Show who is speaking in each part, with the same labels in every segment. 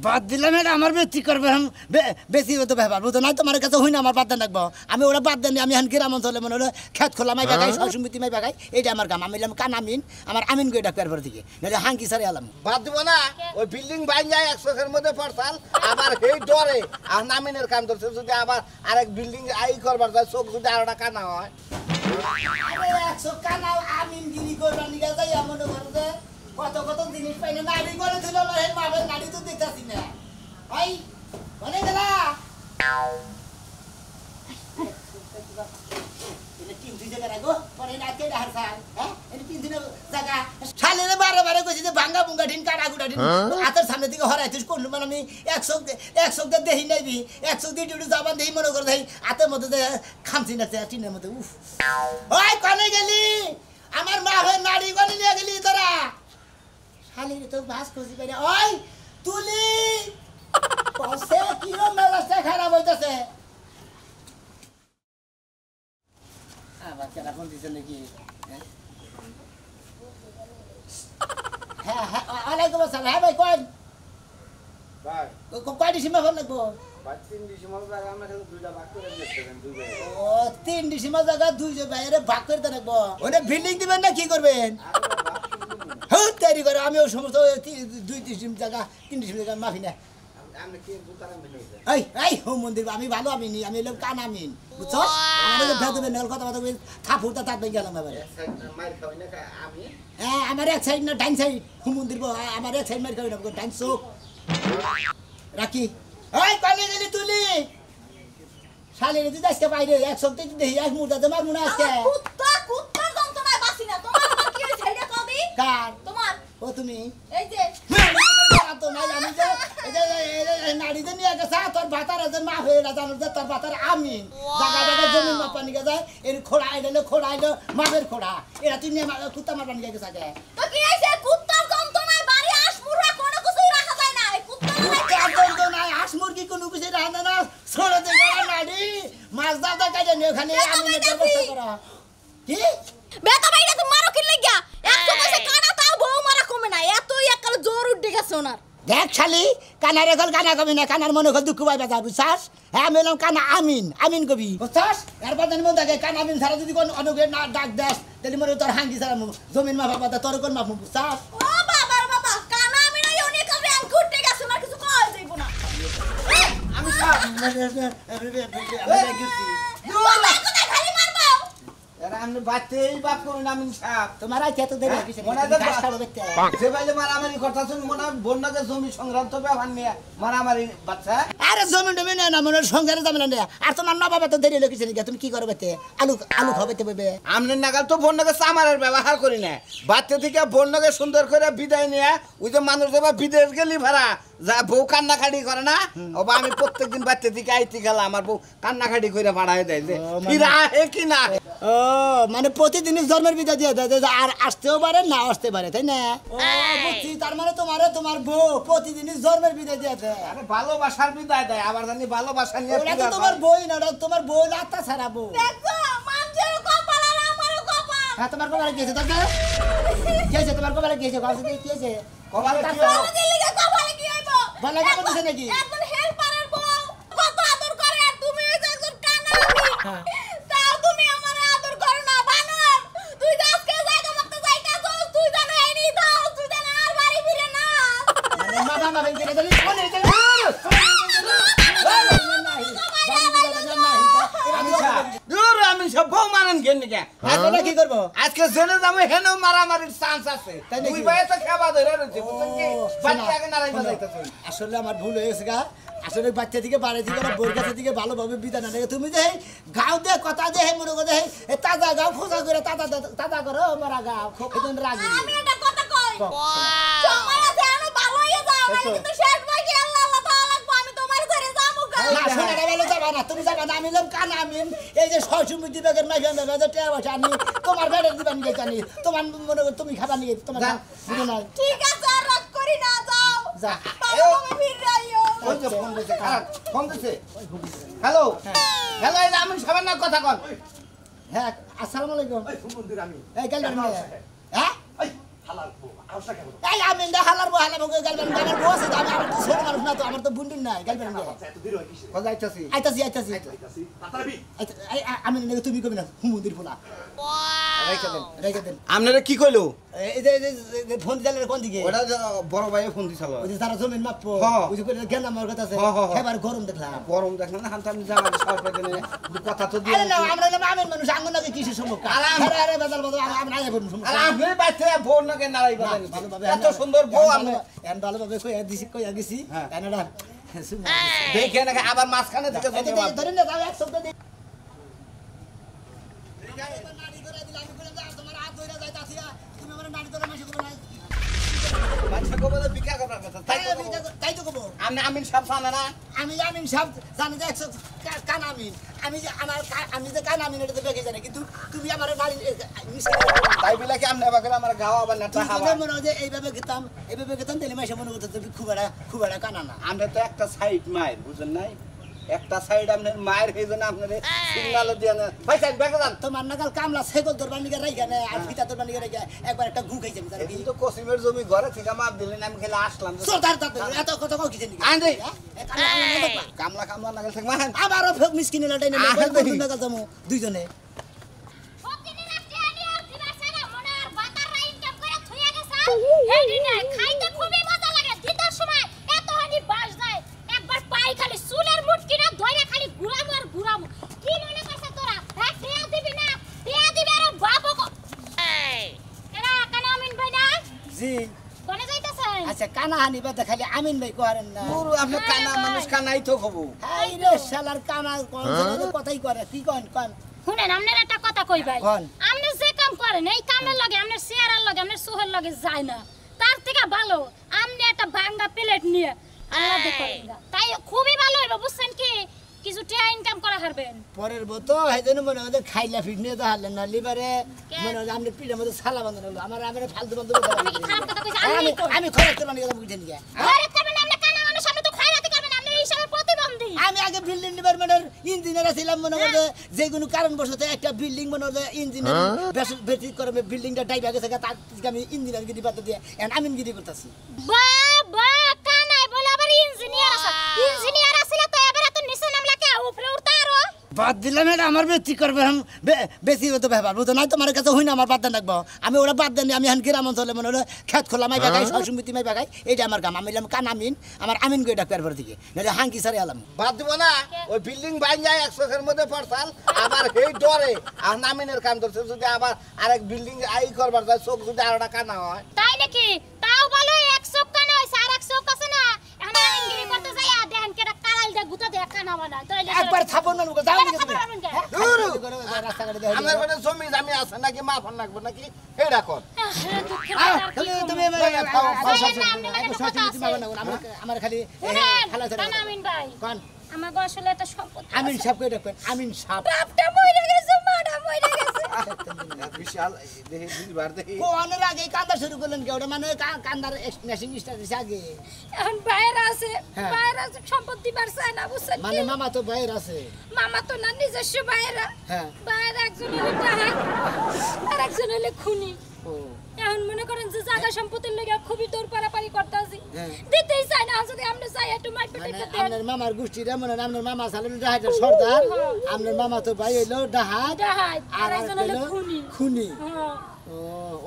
Speaker 1: বাদ দিলাম এটা আমার বেশি করবে বেশি হতে ব্যাপার বুঝো না তোমার কাছে হই না আমার বাদ দেন রাখবো আমি ওরা বাদ দেন আমি এখন গ্রাম অঞ্চলে মনে হলো খেত খোলা মাই বাগাই সমিতি মাই বাগাই এইটা আমার কাম আমি এলাম কান আমিন আমার আমিন গই ডাক্তার পর দিকে নাহলে হাঙ্কি সারে এলাম
Speaker 2: বাদ দিব না ওই বিল্ডিং বাইন যায় 100 এর মধ্যে পড়ছাল আবার এই ডরে আর নামিনের কাম করছে যদি আবার আরেক বিল্ডিং আই করবার যায় চোখ যদি আরোটা কানা হয়
Speaker 1: আরে 100 কানা আমিন গিরি করবার নিয়ে যাই মনে করতে কত কত জিনিস পাইলে নাড়ি করে দিল হে মাবের নাড়ি তো দেখতাছি না ভাই বলে গেলা এটা তিন দুই জায়গা রাখো পরে না কে ডাহার খায় হ্যাঁ এটা তিন দিন জায়গা শালেরে বারে বারে কইছি যে ভাঙ্গা বুঙ্গা ঢিন কাটা গুড়া ঢিন হাতের সামনে দিকে হরাইছিস কোন মানে আমি 100 দের দেহি নাইবি 100 দিয়ে ডিউটি যাবান দেহি মনে করে দেই হাতের মধ্যে খামছি না টিনের মধ্যে উফ ওই কোনে গেলি আমার মা হয়ে নাড়ি কোনে নিয়ে গেলি তোরা শালিরে তো বাস খুঁজি পাই ওই তুলি পয়সা কিলো মেলাটা খারাপ হইতাছে আবার কেনা ফোন দিছে নাকি হ্যাঁ হ্যাঁ ওয়ালাইকুম আসসালাম হ্যাঁ ভাই কোন
Speaker 2: ভাই
Speaker 1: কয় ডিসেম্বর ফোন লাগবো
Speaker 2: 3 ডিসেম্বর জায়গা আমরা খালি দুইটা ভাগ করে দিয়েছেন দুই ভাই
Speaker 1: ও 3 ডিসেম্বর জায়গা দুই যে বাইরে ভাগ করে দেন রাখবো ওটা বিল্ডিং দিবেন না কি করবেন হ্যাঁ তৈরি করে আমি ওই সমস্ত 2 ডিসেম্বর জায়গা 3 ডিসেম্বর জায়গা মাফি না
Speaker 2: আমি কি বুতারাম মিলাইছে
Speaker 1: এই এই হোম মন্দির আমি ভালো আমিনি আমি এলাম কান আমিন বুঝছো আমাদের ভেদবে নেল কথা কথা থাপুরটা তাতে গেলাম এবারে
Speaker 2: মাইর খাওয়াই না আমি
Speaker 1: হ্যাঁ আমার এক সাইড না ডাইন সাইড হোম মন্দির আমার এক সাইড মার খাওয়াই না ডাইন চোখ রাখি এই কলে গেলি তুলি শালির তুই আজকে বাইরে 100 টাকা দেই এক মুদাতে মার মুনা আজকে
Speaker 3: কুত্তা যন্ত্রণায় বাসি না তোমার কি হইছে এটা কবি
Speaker 1: কার
Speaker 3: তোমার
Speaker 1: ও তুমি
Speaker 3: এই যে
Speaker 1: তো না জানি যে এই নাড়িতে নিয়ে গেছে তোর ভাতার আছে মা হয়ে না জানো যে তোর ভাতার আমি জায়গা জায়গা জমি মাপা নিয়ে যায় এর খোড়া আইলে মাপের খোড়া এরা তুই নিয়ে কুত্তা মারবা নিয়ে গেছে আগে
Speaker 3: তো কি হইছে কুত্তার যন্ত্রণায় বাড়ি আসমুরা কোনো কিছুই রাখা যায় না এই কুত্তা
Speaker 1: নাই হাঁস মুরগি কোনো কিছু রাখে না ছোড়ে দিয়ে নাড়ি মাছ দাদা কাজে নিয়ে ওখানে আমি ব্যবস্থা করা কি
Speaker 3: বেটা বাইরে তো মারো কি লাগিয়া 100 পয়সা কানা তাও বউ মারা কমে না এতই একাল জোর উঠে গেছে ওনার
Speaker 1: দেখ শালি কানার এখন কানা কবি না কানার মনে কর দুঃখ পাইবা যা বুঝছাস হ্যাঁ আমি এলাম কানা আমিন কবি বুঝছাস এরপর জানি মন থাকে কানা আমিন ছাড়া যদি কোনো অনুগ্রহ না ডাক দেস তাহলে মনে তোর হাঙ্গি ছাড়া জমিন মাফা পাতা তোর কোন মাফ বুঝছাস
Speaker 3: ও বাবার বাবা কানা আমি না অনেক কাবে আঙ্ক উঠে গেছে ওনার কিছু কয় যাইব না
Speaker 2: আমি সব
Speaker 3: কোথায় খালি মারবো
Speaker 2: এরা আমি বাতেই বাপ করুন আমি সাপ
Speaker 1: তোমার আইতে তো দেরি কিছু
Speaker 2: মনে হয়
Speaker 1: গাছ খাবো দেখতে
Speaker 2: যে বাইলে মারামারি করতেছেন মনে হয় বন্যাকে জমি সংক্রান্ত ব্যাপার নিয়ে মারামারি বাচ্চা
Speaker 1: আরে জমি টমি না মনে সংসারে যাবে না আর তোমার না বাবা তো দেরি লোকেছে নাকি তুমি কি করবে আলু খাওয়াইতে পারবে
Speaker 2: আমনের নাগাল তো বন্যাকে চামারের ব্যবহার করি না বাচ্চা থেকে বন্যাকে সুন্দর করে বিদায় নিয়ে ওই যে মানুষ যাবা বিদেশ গেলি ভাড়া যা বউ কান্নাকাটি করে না ও বা আমি প্রত্যেকদিন বাচ্চা থেকে আইতে গেলাম আমার বউ কান্নাকাটি করে ভাড়ায় দেয় যে ফিরা আহে কি না
Speaker 1: ও মানে প্রতিদিন জন্মের বিদায় দিয়ে দেয় আর আসতেও পারে না আসতে পারে তাই না ও বুঝছি তার মানে তোমার বউ প্রতিদিন জন্মের বিদায় দিয়ে দেয়
Speaker 2: আরে ভালোবাসার বিদায় দেয় আবার জানি ভালোবাসা নিয়ে
Speaker 1: ওটা তো তোমার বই না তোমার বই লাতা ছাড়া বউ
Speaker 3: দেখো মানুষের কপাল আর আমারও কপাল
Speaker 1: হ্যাঁ তোমার কপালে গিয়েছে তো গিয়েছে তোমার কপালে গিয়েছে কাছে গিয়েছে
Speaker 2: কপালে কি
Speaker 3: আমাদের লিগে কপালে কি হইব
Speaker 1: ভালো লাগে বলছে নাকি
Speaker 3: একজন হেল্পারের বউ কত আদর করে আর তুমি এই যে একজন কানা
Speaker 1: হ্যাঁ
Speaker 3: তাও তুমি আমার আদর করো না বানর তুই আজকে জায়গা মত যাইতাছস তুই জানো এনি দাও তুই জানো আর বাড়ি ফিরে না
Speaker 1: মা ভেঙে দিলি কোনে
Speaker 2: আমি সব বউ মানেন কেন কে
Speaker 1: আজকে কি করবো
Speaker 2: আজকে জেনে যাবো হেনেও মারামারির চান্স আছে দুই ভাই তো খাবা ধরে রয়েছে বুঝছেন কি বাচ্চা আগে নারাই বাজাইতেছে
Speaker 1: আসলে আমার ভুল হয়ে গেছে গা আসলে বাচ্চা থেকে বাড়ি থেকে বউর কাছে থেকে ভালোভাবে বিদায় না লাগে তুমি যে গাও দে কথা যে মনে করে তাজা গাও খোঁজা করে তাজা করো মারা গাও খুব রাজি
Speaker 3: আমি এটা কথা কই সময় আছে আমি ভালো হয়ে যাও আমি কিন্তু শেষ ভাই কি আল্লাহ আল্লাহ তাআলা লাগবো আমি তোমার ঘরে যাবো গা
Speaker 1: না শোনা গেলে যাবা না তুমি যাবা না আমি এলাম কান আমিন এই যে সহসুমিতি বেগের মাইফান বেগে টেয়া বসে আমি তোমার বেড়ের দিবান নিয়ে জানি তোমার মনে করে তুমি খাবার নিয়ে তোমার বুঝো না
Speaker 3: ঠিক আছে আর রাত করি না যাও
Speaker 1: যা
Speaker 3: তুমি ফিরে আইও
Speaker 2: ফোন দিছে হ্যালো হ্যালো এই আমি সবার না কথা কন
Speaker 1: হ্যাঁ আসসালামু আলাইকুম
Speaker 2: মন্দির আমি
Speaker 1: এই কাল হ্যাঁ এই আমি না হালার গার্লফ্রেন্ড আমার বস আছে আমি আমার তো ছোট মানুষ না তো আমার তো বুন্ডুন নাই গার্লফ্রেন্ড
Speaker 2: কোন যাইতাছি
Speaker 1: আইতাছি আমি নাকি তুমি কবি না হুমুদির ফোলা রেখে দেন
Speaker 2: আপনারা কি কইলো
Speaker 1: এই যে ফোন দিলে কোন দিকে
Speaker 2: ওটা বড় ভাই ফোন দিছিল
Speaker 1: ওই যে তারা জমিন মাপবো ওই যে গেল আমার কথা আছে এবার গরম দেখলাম
Speaker 2: গরম দেখলেন হান আপনি জানেন সব পেতে কথা তো দিয়ে
Speaker 1: আরে না আমরা না আমেন মানুষ আঙ্গন নাকি কিসের সমস্যা আরে বদল আমরা আইয়া বলুন
Speaker 2: আর আপনি বাইতে বোন নাকি নাড়াই বলেন
Speaker 1: ভালোভাবে
Speaker 2: এত সুন্দর বউ আপনি
Speaker 1: এন ভালোভাবে কইয়া দিছি কইয়া গেছি এনাডা
Speaker 2: দেখে নাকি আবার মাঝখানে থেকে
Speaker 1: ধরেন না যাও এক সপ্তাহ দিই তাই তো কব
Speaker 2: আপনি আমিন সাহেব জানে না
Speaker 1: আমি আমিন সাহেব জানি যে 100 কান আমিন আমি যে আমার আমি যে কান আমিন এটা তো বেঁকে জানি কিন্তু তুমি আমার নারী
Speaker 2: তাই বলে কি আপনি আবার আমার গাও আবার নাটা হাওয়া
Speaker 1: মনে হয় যে এইভাবে খেতাম তেলে মাসে মনে করতে খুব একটা কানা না
Speaker 2: আমরা তো একটা সাইড মায়ের বুঝেন নাই একটা সাইড আপনার মায়ের এই জন্য আপনার সিগনাল দিয়ে না পয়সা ব্যাগে যান
Speaker 1: তোমার নাগাল কামলা সাইকেল দরবার নিয়ে রাইখা না আর ফিতা দরবার নিয়ে রাইখা একবার একটা ঘু খাইছে আমি
Speaker 2: কিন্তু কসিমের জমি ঘরে থেকে মাপ দিলেন আমি খেলে আসলাম
Speaker 1: সরদার এত কথা কও কিছে নাকি
Speaker 2: আন্দে
Speaker 1: কামলা
Speaker 2: কামলা নাগাল থেকে মান
Speaker 1: আবারও ফেক মিসকিনে লাটাই না দুই নাগাল যামু দুইজনে
Speaker 3: খাইতে খুবই মজা লাগে দিতার সময় এত হানি বাস যায় একবার পাই খালি চুলের মুটকি না ধইরা খালি ঘুরামু আর ঘুরামু কি মনে করছ তোরা হ্যাঁ দেয়া দিবি না দেয়া দিবি আর বাবু কো এই এরা কানা আমিন ভাই না
Speaker 1: জি
Speaker 3: কোনে যাইতাছেন
Speaker 1: আচ্ছা কানা হানি বাদে খালি আমিন ভাই করেন না
Speaker 2: পুরো আপনি কানা মানুষ কানাই তো হবো
Speaker 1: হাই রে শালার কানা কোন কথাই করে কি কোন
Speaker 3: শুনেন আমনের একটা কথা কই ভাই
Speaker 1: কোন?
Speaker 3: আমনে যে কাম করেন এই কামের লগে আমনের চেয়ারের লগে আমনের সোহের লগে যায় না তার থেকে ভালো আমনে একটা ভাঙা প্লেট নিয়ে আল্লাহ দেখেন তাই খুবই ভালো হইব বুঝছেন কি কিছু টাকা ইনকাম করা হারবেন
Speaker 1: পরের বতো হেজন্য মনে হয় খাইলা ফিটনে তো হারলেন না লিবারে মনে হয় আমরা পিঠের মধ্যে সালা বাঁধানো হলো আমার ফালতু বন্ধ
Speaker 3: আমি কি খারাপ কথা কইছি
Speaker 1: আমি খরচ করবার নিয়ে বুঝে নিয়ে
Speaker 3: আরে করবেন আপনি কানা মানুষ আপনি তো খায়রাতি করবেন আপনি এই হিসাবে প্রতিবন্ধী
Speaker 1: আমি আগে বিল্ডিং ডিপার্টমেন্টের ইঞ্জিনিয়ার ছিলাম মনে করতে যে কোনো কারণ বসতে একটা বিল্ডিং মনে হচ্ছে ইঞ্জিনিয়ার বেশি করে বিল্ডিংটা ডাইবা গেছে তার থেকে আমি ইঞ্জিনিয়ারগিরি পাতে দিয়ে আমিনগিরি করতেছি
Speaker 3: বাবা কানাই বলে আবার ইঞ্জিনিয়ার আছে তো এবারে তো নিচে নামলা কে উপরে উঠতা আরো
Speaker 1: বাদ দিলাম এটা আমার বেশি করবে বেশি হতো ব্যাপার বুঝতো নাই তোমার কাছে হই না আমার বাদ দেন রাখবো আমি ওরা বাদ দেন আমি এখন গ্রাম অঞ্চলে মনে হলো খেত খোলা মাই বাগাই সমিতি মাই বাগাই এইটা আমার কাম আমি কান আমিন আমার আমিন গই ডাক্তার পর থেকে নাহলে হাঙ্কি সারে আলাম
Speaker 2: বাদ দিব না ওই বিল্ডিং বাইন যায় 100 এর মধ্যে পড়তাল আবার এই ডরে আর নামিনের কাম করছে যদি আবার আরেক বিল্ডিং আই করবার যায় চোখ যদি আরটা কানা হয়
Speaker 3: তাই নাকি তাও ভালো 100 কানা হইছে আর 100 আছে না এখন আমিনগিরি করতে যাই আর দেখেন কেডা কালাল দে গুতা দে কানা বানায় তাইলে
Speaker 1: একবার থাপন না লোক যাও রাস্তা কাটে
Speaker 2: আমার মানে জমি জামি আছে নাকি মাফন লাগবে নাকি হেডা কর
Speaker 1: তুমি আমার খালি
Speaker 3: আমিন ভাই
Speaker 1: কোন
Speaker 3: আমার আসলে একটা সম্পত্তি
Speaker 1: আমিন সাহেব কই রাখবেন আমিন সাহেব
Speaker 3: বাপটা মরে গেছে মাডা মরে গেছে
Speaker 2: বিশাল দেহে দিলবার দেহে
Speaker 1: কোনের আগে কান্দা শুরু করলেন কি ওটা মানে কান্দার মেশিং স্টার্ট দিছে আগে
Speaker 3: এখন বাইর আছে সম্পত্তি বাড়ছে না বুঝছেন
Speaker 1: মানে মামা তো বাইরে আছে
Speaker 3: মামা তো না নিজস্ব বাইরা
Speaker 1: হ্যাঁ
Speaker 3: বাইরে একজন হলো ডাহাত আর একজন হলো খুনি
Speaker 1: ও
Speaker 3: এখন মনে করেন যে জায়গা সম্পত্তির লাগা খুবই দৌড় পারাপারি করতেছি
Speaker 1: হ্যাঁ।
Speaker 3: দিতেই চাই না যদি আমরা চাই একটু মাইট
Speaker 1: মানে
Speaker 3: পেটে
Speaker 1: আপনার মামার গোষ্ঠীটা মনে হয় আপনার মামা ছিলেন ডাহাতের সর্দার আপনার মামা তো ভাই হইলো ডাহাত
Speaker 3: ডাহাত
Speaker 1: আর
Speaker 3: আর একজন হলো খুনি
Speaker 1: খুনি
Speaker 3: হ্যাঁ
Speaker 1: ও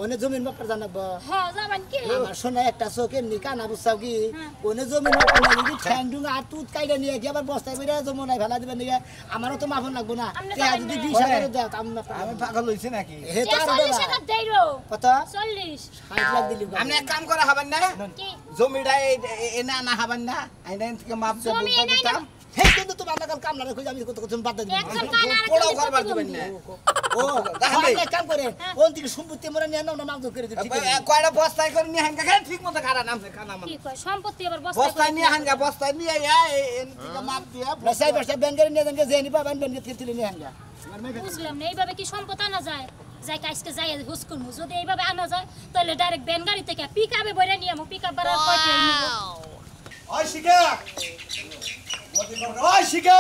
Speaker 1: ওনে জমিন বাপার জানাবো
Speaker 3: হ্যাঁ যাবেন কি
Speaker 1: আমার শোনা একটা চোখ এমনি কানা বুঝছাও কি ওনে জমিন বাপার নাকি ঠ্যাং ঠুং আর তুত কাইডা নিয়ে কি আবার বস্তায় বেড়ে জমনায় ফেলা দিবেন নিয়ে আমারও তো মাফন লাগবো না তে যদি 20,000 দাও
Speaker 2: আমি পাগল হইছি নাকি
Speaker 1: হে তো আর
Speaker 3: 40,000 দেইরো
Speaker 1: কত
Speaker 3: 40
Speaker 1: 60 লাখ দিলি
Speaker 2: আপনি এক কাম করা হবেন না
Speaker 3: কি
Speaker 2: জমিটা এনা না হবেন না আইনা থেকে মাপ দিয়ে
Speaker 3: জমি
Speaker 2: বুঝতে
Speaker 3: এনাই না।
Speaker 2: দিতাম
Speaker 1: হে কিন্তু তোমার নাগাল কামলা রেখে আমি কত কত বাদ দিই
Speaker 3: একজন কানা আর
Speaker 2: পোড়াও
Speaker 3: একজন
Speaker 2: করবার দিবেন না
Speaker 1: ও
Speaker 2: তাহলে?
Speaker 1: এক কাম করে ওন থেকে সম্পত্তি মরে নিয়ে নাও না মাগদুর করে দিই ঠিক আছে
Speaker 2: কয়টা বস্তায় করে নিয়ে হাঙ্গা খায় ঠিক মতো খারা নামছে খানা মানে
Speaker 3: কি কয় সম্পত্তি আবার
Speaker 2: বস্তায় নিয়ে হাঙ্গা বস্তায় নিয়ে এন থেকে মাপ দিয়া
Speaker 1: না সাই বসে ব্যাংকের নিয়ে দেন যে নিবা ব্যাংকের থেকে তুলে নিয়ে আনগা
Speaker 3: বুঝলাম না এইভাবে কি সম্পদ আনা যায় যাই কাজকে যাই হুস করমু যদি এইভাবে আনা যায় তাহলে ডাইরেক্ট ব্যান গাড়ি থেকে পিকআপে বইরা নিয়ে আমু পিকআপ বাড়ার কয়টা নিব
Speaker 4: ওই শিখা ওই শিখা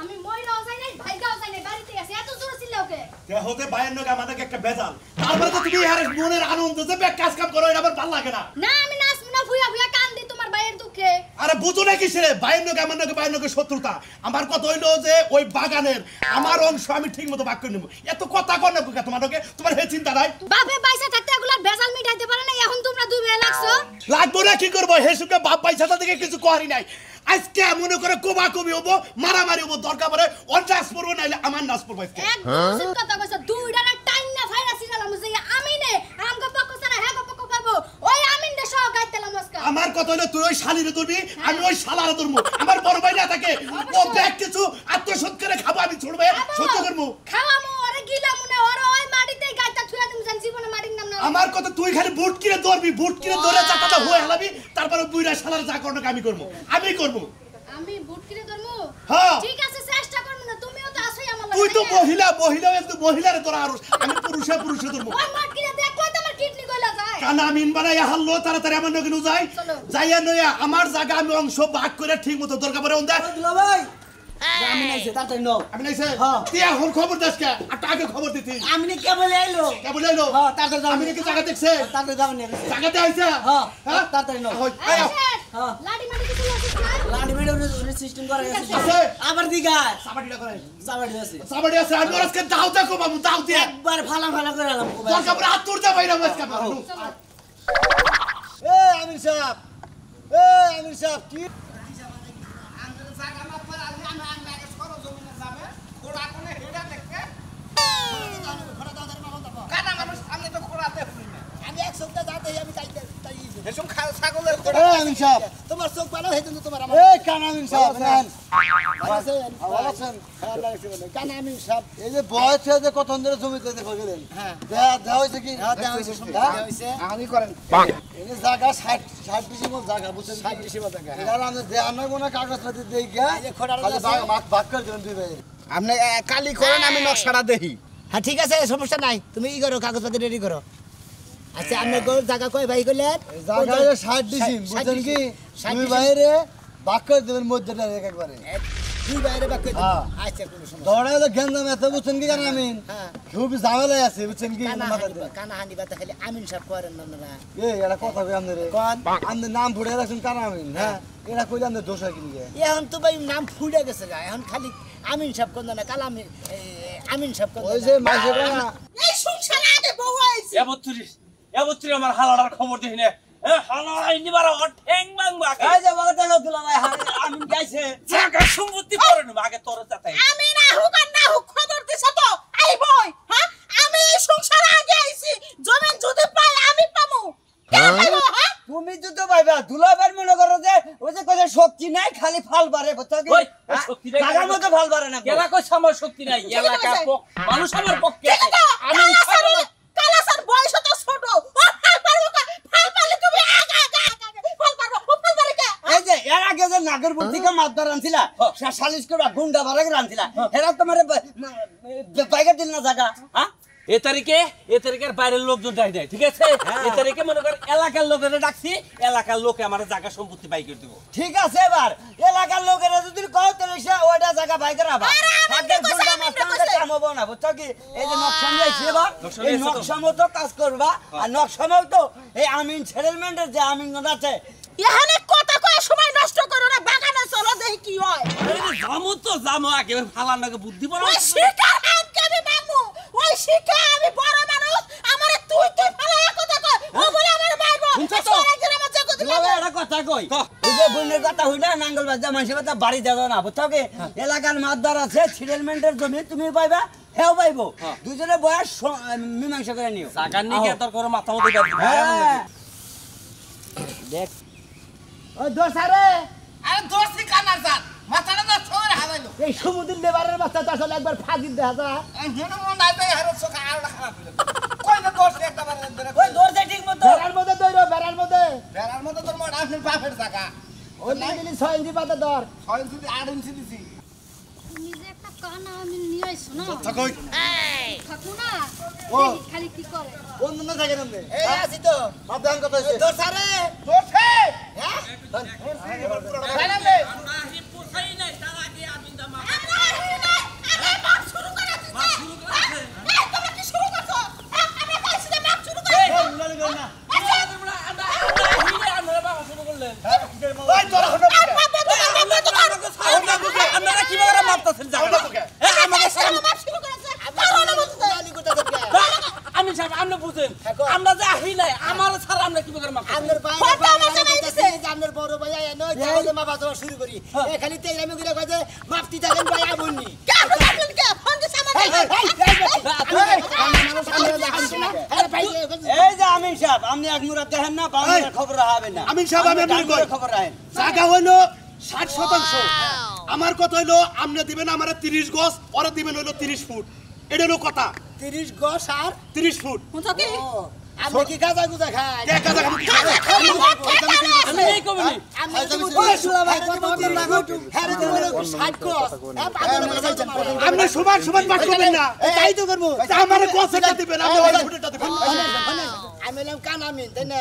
Speaker 3: আমি মইরাও যাই নাই ভাইগাও যাই নাই বাড়িতে আছি এত জোরে চিল্লাও কে
Speaker 4: তে হতে বাইরের নগে আমাদেরকে একটা বেজাল তারপরে তো তুমি আর মনের আনন্দ যে ব্যাগ কাজ কাম করো এটা আমার ভালো লাগে না।
Speaker 3: না আমি নাচবো না, ভুয়া ভুয়া কান্দি তোমার ভাইয়ের দুঃখে।
Speaker 4: আরে বুঝো নাকি ছেলে ভাইয়ের লোক আমার লোকে ভাইয়ের লোকে শত্রুতা। আমার কথা হইলো যে ওই বাগানের আমার অংশ আমি ঠিক মতো ভাগ করে নেবো। এত কথা কর না বুকা তোমার লোকে, তোমার হে চিন্তা নাই?
Speaker 3: বাপে পয়সা থাকতে এগুলা ভেজাল মিটাইতে পারে না, এখন তোমরা দুই ভাই লাগছো।
Speaker 4: লাগবো না কি করবো, হে সুখে বাপ পয়সাটা থেকে কিছু করি নাই। আজকে মনে করে কোবাকুবি হবো, মারামারি হবো, দরকার পড়ে ওর নাচ পড়বো নাইলে আমার নাচ পড়বো আজকে।
Speaker 3: একদম উচিত কথা কইছো, দুইটা না টাইম না ফাইরা সিরালাম যে আমি নে আমগো পক্ষ ছাড়া হ্যাঁ গো পক্ষ পাবো, ওই আমিন দে সহ গাইতেলাম আজকে।
Speaker 4: আমার কথা হলো তুই ওই শালিরে ধরবি, আমি ওই শালারে ধরবো। আমার বড় ভাই না থাকে, ও ব্যাগ কিছু আত্মসৎ করে খাবো, আমি ছুড়বে সহ্য করবো।
Speaker 3: খাওয়ামু ওরে গিলামু না, ওরে ওই মাটিতে গাইতা থুয়া দিম, জান জীবনে মাটির নাম না।
Speaker 4: আমার কথা তুই খালি বুট কিনে ধরবি, বুট কিনে ধরে চাকাটা হয়ে হেলাবি, তারপরে বুইরা শালার যা করনো আমি করবো, আমি করবো।
Speaker 3: আমি বুট কিনে ধরমু?
Speaker 4: হ্যাঁ।
Speaker 3: ঠিক আছে চেষ্টা করমু না, তুমিও তো আসোই আমার
Speaker 4: তুই তো
Speaker 3: লাগে।
Speaker 4: মহিলা, মহিলা একটু মহিলারে তোরা আরো, আমি পুরুষে ধরবো।
Speaker 3: ওই মাট কিনে দেখো তো আমার কিডনি কইলা যায়।
Speaker 4: কানা মিন বানাইয়া হারলো, তাড়াতাড়ি আমার নগে নু যাই,
Speaker 3: চলো।
Speaker 4: যাইয়া নইয়া আমার জায়গা আমি অংশ ভাগ করে ঠিক মতো দরকার পড়ে ওন্দা।
Speaker 5: ভাই আমি নাইছে তাড়াতাড়ি নাও।
Speaker 4: আমি নাইছে
Speaker 5: হ্যাঁ।
Speaker 4: তুই এখন খবর দাস কে, আর আগে খবর দিতি
Speaker 5: আমি নি কেবল আইলো।
Speaker 4: কেবল এলো।
Speaker 5: হ্যাঁ তাড়াতাড়ি যাও।
Speaker 4: আমি নাকি জায়গা দেখছে,
Speaker 5: তাড়াতাড়ি যাও নি।
Speaker 4: জায়গাতে আইছে।
Speaker 5: হ্যাঁ
Speaker 4: হ্যাঁ
Speaker 5: তাড়াতাড়ি নাও।
Speaker 4: ওই,
Speaker 3: এই
Speaker 4: আয়,
Speaker 3: শেট,
Speaker 5: হ্যাঁ।
Speaker 3: লাডি মাটি কিছু আছে না?
Speaker 5: লাডি মেডে উনি সিস্টেম করে গেছে।
Speaker 4: আছে।
Speaker 5: আবার দিগা
Speaker 4: সাবাটিটা করে
Speaker 5: সাবাড়ি আছে।
Speaker 4: সাবাটি আছে, আমি ওর আজকে দাও দেখো বাবু, দাও দিয়ে
Speaker 5: একবার ফালা ফালা করে আলাম কো ভাই।
Speaker 4: দরকার পড়ে হাত তুলতে পারি না আজকে বাবু।
Speaker 1: এ আমির সাহেব, এ আমির সাহেব কি আমি এক সপ্তাহ যাতে আমি তাইতে তাই
Speaker 2: এসব ছাগলের
Speaker 1: এ আমির সাহেব তোমার চোখ ভালো হয়েছে তো তোমার আমার এ কানা আমির সাহেব নেন ভালো আছেন হ্যাঁ লাগছে বলে কানা আমির সাহেব
Speaker 6: এই যে বয়স হয়ে যে কত ধরে জমিতে দেখো গেলেন
Speaker 1: হ্যাঁ
Speaker 6: দেওয়া হয়েছে কি
Speaker 1: দেওয়া হয়েছে সুন্দর দেওয়া হয়েছে
Speaker 2: আমি করেন
Speaker 6: এই যে জায়গা 60 ডিসিমল জায়গা বুঝছেন
Speaker 1: 60 ডিসেম্বর টাকা
Speaker 6: এটা আমাদের দেওয়া না কোনো কাগজপাতি দেই গিয়া
Speaker 1: এই যে খোঁড়ার
Speaker 6: খালি
Speaker 1: আছে।
Speaker 6: ভাগ করে দিলেন দুই ভাই
Speaker 2: আপনি কালি করেন, আমি নকশাটা দেখি।
Speaker 1: হ্যাঁ ঠিক আছে সমস্যা নাই তুমি ই করো কাগজপত্র রেডি করো আচ্ছা আপনার গোল জায়গা কয় ভাই করলেন
Speaker 6: জায়গা 60 ডিসিম বুঝছেন কি
Speaker 1: 60
Speaker 6: দুই ভাইরে ভাগ করে দিবেন মধ্যটা একবারে
Speaker 1: দুই বাইরে বাক করে
Speaker 6: হ্যাঁ।
Speaker 1: আচ্ছা কোনো সমস্যা
Speaker 6: দৌড়ায় তো গেন্দাম এত বুঝছেন কি জানেন আমি
Speaker 1: হ্যাঁ
Speaker 6: খুব ঝামেলায় আছে বুঝছেন কি
Speaker 1: কানা হানি বাতা খালি আমিন সাহেব করেন না না
Speaker 6: এই এটা কথা কই আপনারে
Speaker 1: কোন
Speaker 6: আমাদের নাম ফুটে রাখছেন কানা আমিন হ্যাঁ এটা কই আমাদের দোষ হয় কি নিয়ে
Speaker 1: এখন তো ভাই নাম ফুটে গেছে গা এখন খালি আমিন সাহেব কোন না কাল আমিন সাহেব কোন
Speaker 6: ওই যে মাসে না
Speaker 3: এই সংসারে আগে বউ আইছে।
Speaker 7: এবত্রিশ আমার হালাটার খবর দেখি না। হালাড়া নিবার ঠ্যাং ভাঙবো আগে।
Speaker 5: এই যে বাগাতে লতুলা ভাই আমি গাইছে।
Speaker 7: জায়গা সম্পত্তি করে নেবো আগে তোর চাতাই।
Speaker 3: আমি না হুক আর না হুক খবর দিছ তো এই বই হ্যাঁ আমি এই সংসারে আগে আইছি, জমিন যদি পাই আমি পামু কে পাইবো হ্যাঁ?
Speaker 5: তুমি তো ভাইবা দুলাবার মনে করো যে ওই যে কত শক্তি নাই খালি ফাল বাড়ে বুঝছো কি?
Speaker 7: ওই, ওই শক্তি নাই।
Speaker 5: টাকার মতো ফাল বাড়ে না।
Speaker 7: এলাকায় আমার শক্তি নাই, এলাকার মানুষ আমার পক্ষে আছে। আমি
Speaker 3: কালাসার বয়স তো ছোট, ও ফাল পারবো কা? ফাল পারলে তুমি আগা আগা আগা ফাল পারবো, ও ফাল পারে কে?
Speaker 5: এই যে এর আগে যে নাগরপুর থেকে মাদ্দার আনছিলা সালিশ করে গুন্ডা বাড়া করে আনছিলা এরা তোমার বাইকের দিল না জায়গা হ্যাঁ
Speaker 7: এ তারিখের বাইরের লোকজন ডাই দেয়, ঠিক আছে? এ তারিখে মনে কর এলাকার লোকেরা ডাকছি, এলাকার লোকে আমার জায়গা সম্পত্তি বাই করে দেবো।
Speaker 5: ঠিক আছে এবার এলাকার লোকেরা যদি কও তাহলে সে ওইটা জায়গা বাই করে আবার আগের গুন্ডা মাস্টারকে কাম হবো না বুঝছো কি? এই যে নকশা নিয়েছি এবার এই নকশা মতো কাজ করবা আর নকশা মতো এই আমিন সেটেলমেন্টের যে আমিন আছে
Speaker 3: এখানে কথা কয় সময় নষ্ট করো না, বাগানে চলো দেখি কি হয়।
Speaker 7: জামো আগে ফালার নাকি বুদ্ধি বড়।
Speaker 3: ওই শিকার আনকে আমি মামু, ওই শিখা আমি বড় মানুষ, আমারে তুই ফালায়া কথা কয়, ও বলে আমারে মারবো। একদিন আমার জগৎ
Speaker 5: দুলাভাই একটা কথা কই ওই যে বন্যের কথা হইলে নাঙ্গল বাজা মানুষের কথা বাড়ি দেওয়া না বুঝছো কি? এলাকার মাদ্দার আছে সেটেলমেন্টের জমি তুমি পাইবা হেও পাইবো দুজনে বয়স মীমাংসা করে নিও
Speaker 7: জায়গা নিয়ে তোর করে মাথা মতো
Speaker 5: হ্যাঁ
Speaker 1: দেখ ওই দোসারে
Speaker 2: আরে দোষী কানার জান মাথাটা না ছড়ে হারাইলো
Speaker 1: এই সমুদ্র লেবারের বাচ্চা তো আসলে একবার ফাঁকি দেখা যায়
Speaker 2: মনে নাই তাই হারো চোখে আর খারাপ হইলো কই না দোষ একটা বার ধরে
Speaker 5: ওই দৌড়ছে ঠিক মতো
Speaker 1: বেড়ার মধ্যে দৌড়ো বেড়ার মধ্যে
Speaker 2: বেড়ার মতো তোর মোট আপনার বাপের জায়গা
Speaker 1: ওই দিলি 6 ইঞ্চি পাতা ধর
Speaker 2: 6 ইঞ্চি 8 ইঞ্চি দিছি
Speaker 3: নিজে একটা কানা আমি নিয়ে আইছো না
Speaker 4: থাকই
Speaker 3: থাকু না
Speaker 6: ও।
Speaker 3: দেখি খালি কি করে।
Speaker 6: কোন দিন থাকে নামে
Speaker 1: এই আছি তো
Speaker 6: মাদান কথা হইছে
Speaker 1: দোসারে
Speaker 2: দোষে
Speaker 1: হ্যাঁ
Speaker 2: বাইনালে
Speaker 3: আরে বাপ শুরু করে দিছে। এই তোমরা কি শুরু করছো? আমরা কইছি
Speaker 7: আমি সাহেব আপনি বুঝেন
Speaker 1: দেখো।
Speaker 7: আমরা যে আহি নাই আমার ছাড়া আমরা কি করে মাফ করব?
Speaker 1: আপনার বাইরে
Speaker 3: ফটো আমার জামাই দিছে।
Speaker 1: আপনার বড় ভাই এনো তাহলে মা বাবা শুরু করি এ খালি তেরামি করে কয় যে মাপতি থাকেন ভাই আমনি
Speaker 3: কে বললেন কে ফোন দিছ আমার
Speaker 5: এই যে আমিন সাহেব আপনি এক মুরাদ দেখেন না বাংলার খবর রাখাবেন না
Speaker 4: আমিন সাহেব, আমি আপনার কই।
Speaker 5: খবর রাখেন
Speaker 4: জায়গা হইলো 60%। আমার কথা হইলো আপনি দিবেন আমারে 30 গজ, ওরে দিবেন হইলো 30 ফুট। এটা হলো কথা।
Speaker 1: 30 গজ আর
Speaker 4: 30 ফুট।
Speaker 3: বুঝছো কি
Speaker 1: আপনি কি গাজা গুজা খান
Speaker 4: কে কাজা কাম কি করে?
Speaker 7: আমি এই কবি নি।
Speaker 1: আমি ওই শুলা ভাই কত অন্তর লাগো হ্যারে দিবেন 60 গজ পাগল মাথায়
Speaker 4: আপনি সমান সমান বাট করবেন না।
Speaker 1: তাই তো করব
Speaker 4: তা আমারে গজটা দিবেন, আপনি ওই ফুটটা দিবেন।
Speaker 1: আমি নাম কান আমিন তাই না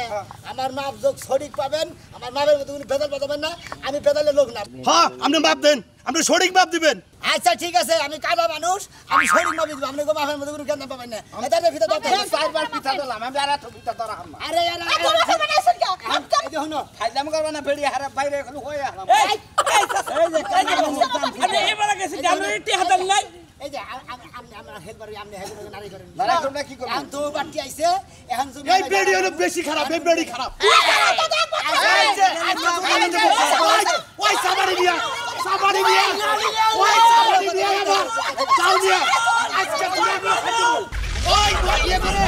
Speaker 1: আমার মাপ যোগ সঠিক পাবেন আমার মাপের মতো কোনো বেদাল পাবেন না আমি বেদালের লোক না
Speaker 4: হ্যাঁ, আপনি মাপ দেন, আপনি সঠিক মাপ দিবেন।
Speaker 1: আচ্ছা ঠিক আছে আমি কাদা মানুষ আমি সঠিক মাপ দিব আপনি মাপের মতো কোনো জ্ঞান পাবেন না এটা না ফিতা দাও
Speaker 2: চারবার পিঠা দিলাম আমি আর এত পিঠা ধরা হাম না
Speaker 1: আরে আরে
Speaker 3: তোমরা তো বানাইছেন কে
Speaker 1: এই দেখুন
Speaker 2: খাইলাম করবে না বেড়ি হারা বাইরে খালি হয়ে আসলাম
Speaker 7: এই আপনি এবারে গেছে জানুয়ারি টি হাতাল নাই।
Speaker 1: এই যে আমরা হেলবার আপনি হেলবার নারী করেন
Speaker 2: না তোমরা কি করবে
Speaker 1: এখন তো বাটি আইছে এখন তুমি
Speaker 4: এই বেড়ি হলো বেশি খারাপ, এই বেড়ি খারাপ। ওই সাবারি দিয়া, সাবারি দিয়া, ওই সাবারি দিয়া আমার চাও দিয়া। আজকে তুমি আমার খাইতে ওই ইয়ে করে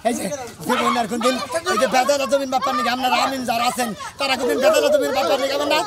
Speaker 1: এই যে জীবনের কোন দিন এই যে বেদালা জমিন বাপার নিকে আপনারা আমিন যারা আছেন তারা কোন দিন বেদালা জমিন বাপার নিকে না